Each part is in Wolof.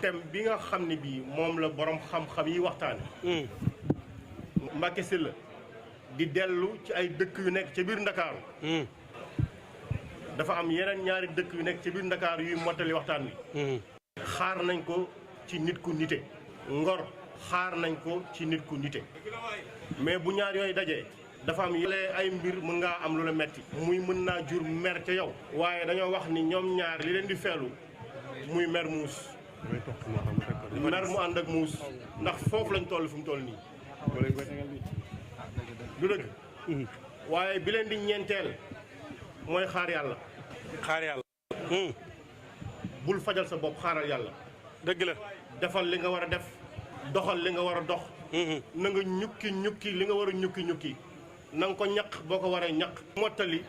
thème bi nga xam ne bii moom la borom xam-xam yi waxtaane Mbacké Sylla di dellu ci ay dëkk yu nekk ca biir Ndakaaru dafa am yeneen ñaari dëkk yu nekk ca biir Ndakaaru yuy mottali waxtaan wi xaar nañ ko ci nit ku nite Ngor xaar nañ ko ci nit ku nite mais bu ñaar yooyu dajee dafa am yële ay mbir mën ngaa am lu la metti muy mën naa jur mer ca yow waaye dañoo wax ni ñoom ñaar li leen di feelu muy mer muus mer mu ànd ak muus ndax foofu lañ toll fi mu toll nii du dëgg waaye bi leen di ñeenteel mooy xaar yàlla bul fajal sa bopp xaaral yàlla dëgg la defal li nga war a def doxal li nga war a dox na nga ñukki li nga war a ñukki na nga ko ñaq boo ko waree ñaq mottali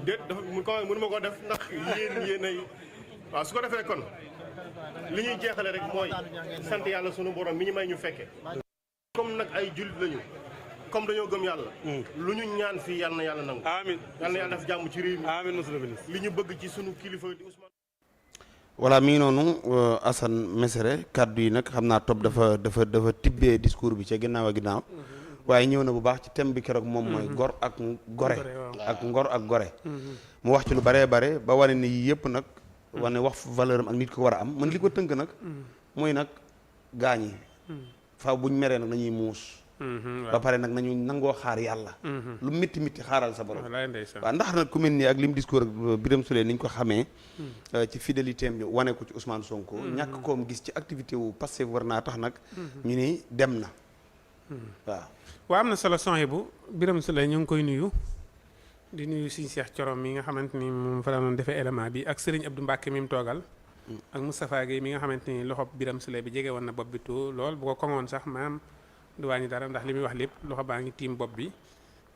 déet dafa mënu ma ko def ndax yéen ay waaw su ko defee kon li ñuy jeexale rek mooy sant yàlla sunu borom mi ñu may ñu fekke comme nag ay jullit lañu comme dañoo gëm yàlla lu ñu ñaan fii yàlla na yàlla nangu amiin yàlla na yàlla def jàmm ci réew mi amiin monsieur le ministre li ñu bëgg ci sunu kilifa di Ousmane voilà mi ngi noonu Assane Mesere kaddu yi nag xam naa topp dafa tibbee discours bi ca ginnaaw a ginnaaw waaye ñëw na bu baax ci thème bi keroog moom mooy gor ak gore ak ngor ak gore mu wax ci lu baree bare ba wane ni yii yëpp nag wane wax valeur am ak nit ko war a am man li ko tënk nag mooy nag gaañ yi faaw buñ meree nag nañuy muus ba pare nag nañu nangoo xaar yàlla lu métti xaaral sa borom waaw ndax nag ku mel nii ak lim discours ak Birame Souleye ni ñu ko xamee ci fidélité am ñu wane ko ci Ousmane Sonko ñàkk koom gis ci activité wu Pastef war naa tax nag ñu ni dem na waaw am na solo Sohaibou Birame Souleye ñu ngi koy nuyu di nuyu Serigne Cheikh Thioro mi nga xamante ni moom fa la doon defee élément bi ak Serigne Abdou Mbacké mi mu toogal ak Moustapha Guèye mi nga xamante ni loxo Birame Souleye bi jege woon na bopp bi too lool bu ko koŋoon sax maanaam du wàññi dara ndax li muy wax lépp loxo baa ngi tiim bopp bi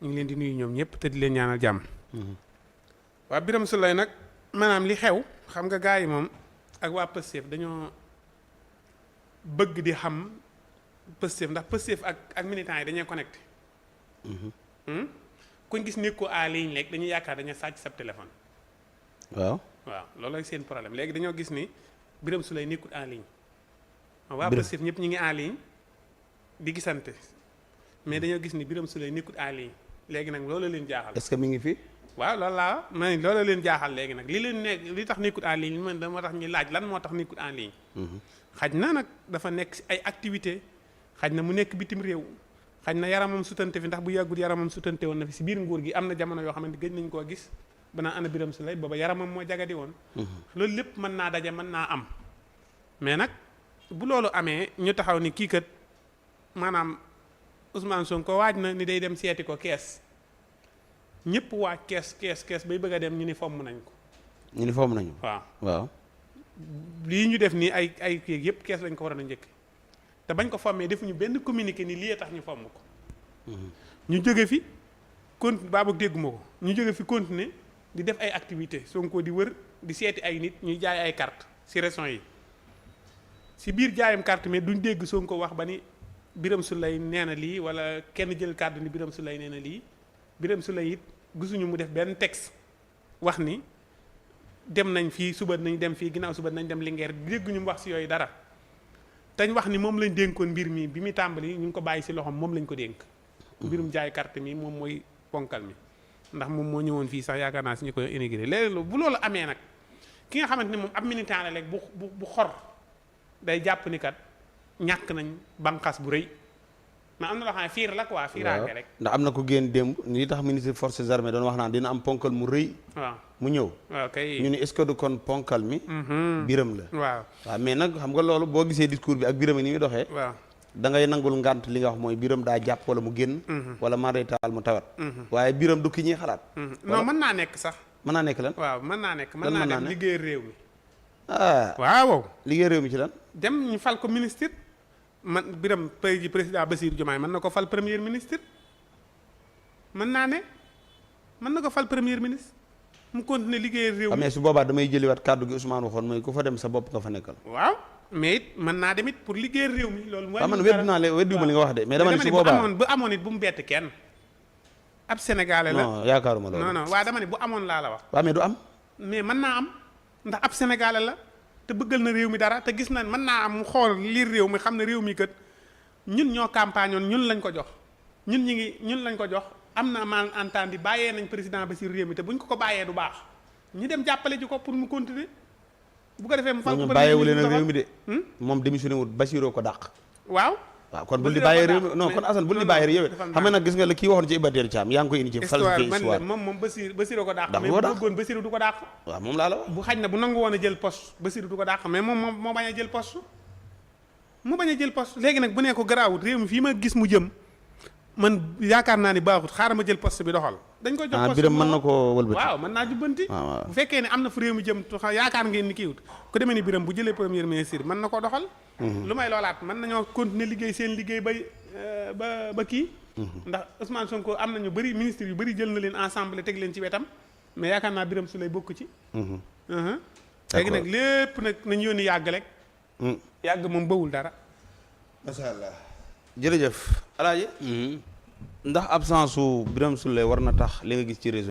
ñu ngi leen di nuyu ñoom ñëpp te di leen ñaanal jàmm waaw Birame Souleye nag maanaam li xew xam nga gars yi moom ak waa Pastef dañoo bëgg di xam Pastef ndax Pastef ak militants yi dañuy connecté kuñ gis nit ko en ligne rek dañuy yaakaar dañuy sàcc sab téléphone waaw loolu seen problème léegi dañoo gis ni Birame Souleye nekkul en ligne waa Pastef ñëpp ñu ngi en ligne di gisante mais dañoo gis ni Birame Souleye nekkul en ligne léegi nag loolu leen jaaxal est-ce que mi ngi fi waaw loolu laa ma loolu leen jaaxal léegi nag li leen nekk li tax nekkul en ligne man dama tax ñu laaj lan moo tax nekkul en ligne xaj na nag dafa nekk si ay activité xaj na mu nekk bitim réew xaj na yaramam sutante fi ndax bu yàggul yaramam sutante woon na fi si biir nguur gi am na jamono yoo xamante gëj nañ koo gis banaa ana Birame Souleye booba yaramam moo jagadi woon loolu lépp mën naa daje mën naa am mais nag bu loolu amee ñu taxaw ni kii kat maanaam Ousmane Sonko waaj na ni day dem seeti ko kees ñëpp waaj kees bay bëgg a dem ñu ni fomm nañ ko waaw lii ñu def nii ay kii yëpp kees lañ ko war a njëkk te bañ ko fommee defuñu benn communiqué ni lii tax ñu fomm ko ñu jóge fi baabu dégguma ko ñu jóge fi continuer di def ay activité Sonko di wër di seeti ay nit ñuy jaay ay carte ci régions yi ci biir jaayam carte mais duñ dégg Sonko wax ba ni Birame Souleye nee na lii wala kenn jël kàddu ni Birame Souleye nee na lii Birame Souleye it gisuñu mu def benn texte wax ni dem nañ fii suba nañ dem fii ginnaaw suba nañ dem Linguère dégguñu mu wax ci yooyu dara tañ wax ni moom lañ dénkoon mbir mi bi muy tàmbali ñu ngi ko bàyyi ci loxoom moom lañ ko dénk mbirum jaay carte mi moom mooy ponkal mi ndax moom moo ñëwoon fii sax yaakaar naa si ñu koy inauguré léegi bu loolu amee nag ki nga xamante ni moom ab militant la rek bu xor day jàpp ni kat ñàkk nañ banqaas bu rëy mais am na loo xam ne fiir la quoi fiiraange rek ndax am na ko génn démb li tax ministre forces armées doon wax naan dina am ponkal mu rëy waaw mu ñëw waaw kay ñu ni est-ce que du kon ponkal mi Birame la waaw mais nag xam nga loolu boo gisee discours bi ak Birame ni muy doxee waaw da ngay nangul ngànt li nga wax mooy Birame daa jàpp wala mu génn wala maa day taal mu tawat waaye Birame du ki ñuy xalaat non mën naa nekk sax mën naa nekk lan waaw mën naa nekk mën naa dem liggéey réew mi waaw liggéey réew mi ci lan dem ñu fal ko ministre man Birame président Bassirou Diomaye mën na ko fal premier ministre mën naa ne mën na ko fal premier ministre mu continuer liggéey réew mi mais su boobaa damay jëliwaat kàddu gi Ousmane waxoon mooy ku fa dem sa bopp nga fa nekkal waaw mais it mën naa dem it pour liggéey réew mi loolu mooy man weddiwuma li nga wax de mais dama ne su boobaa bu amoon it bu mu bett kenn ab sénégalais la non yaakaaruma loolu non waaw dama ne bu amoon laa la wax waaw mais du am mais mën naa am ndax ab sénégalais la te bëggal na réew mi dara te gis na mën naa am mu xool liir réew mi xam ne réew mi kat ñun ñoo campagne oon ñun lañ ko jox ñun lañ ko jox am na malentendu bàyyee nañ président Bassirou réew mi te buñ ko bàyyee du baax ñu dem jàppale ji ko pour mu continuer bu ko defee mu fal ko bàyyeewu leen ak réew mi de moom démissionné wut Bassirou ko dàq waaw kon bul di bàyyee réew mi non kon Assane bul di bàyyee réew mi xam nga nag gis nga la kii waxoon ci Iba Der Thiam yaa ngi koy indi ci falsifié histoire moom Bassirou ko dàq mais bu bëggoon Bassirou du ko dàq waaw moom laa la wax bu xaj na bu nangu woon a jël poste Bassirou du ko dàq mais moom moo bañ a jël poste léegi nag bu ne ko garaawut réew mi fii ma gis mu jëm man yaakaar naa ni baaxut xaaral ma jël poste bi doxal dañ koy jox poste biram mën na koo wëlbati waaw mën naa jubbanti bu fekkee ne am na fu réew mi jëm yaakaar ngeen ni kiiwut ku demee ni biram bu jëlee premier ministre mën na koo doxal lu may loolaat mën nañoo continuer liggéey seen liggéey ba kii ndax Ousmane Sonko am na ñu bëri ministre yu bëri jël na leen ensemble teg leen ci wetam mais yaakaar naa biram su lay bokk ci léegi nag lépp nag nañ yónni yàgg rek yàgg moom bawul dara macha allah jërëjëf alaaji ndax absence su Birame Souleye war na tax li nga gis ci réseau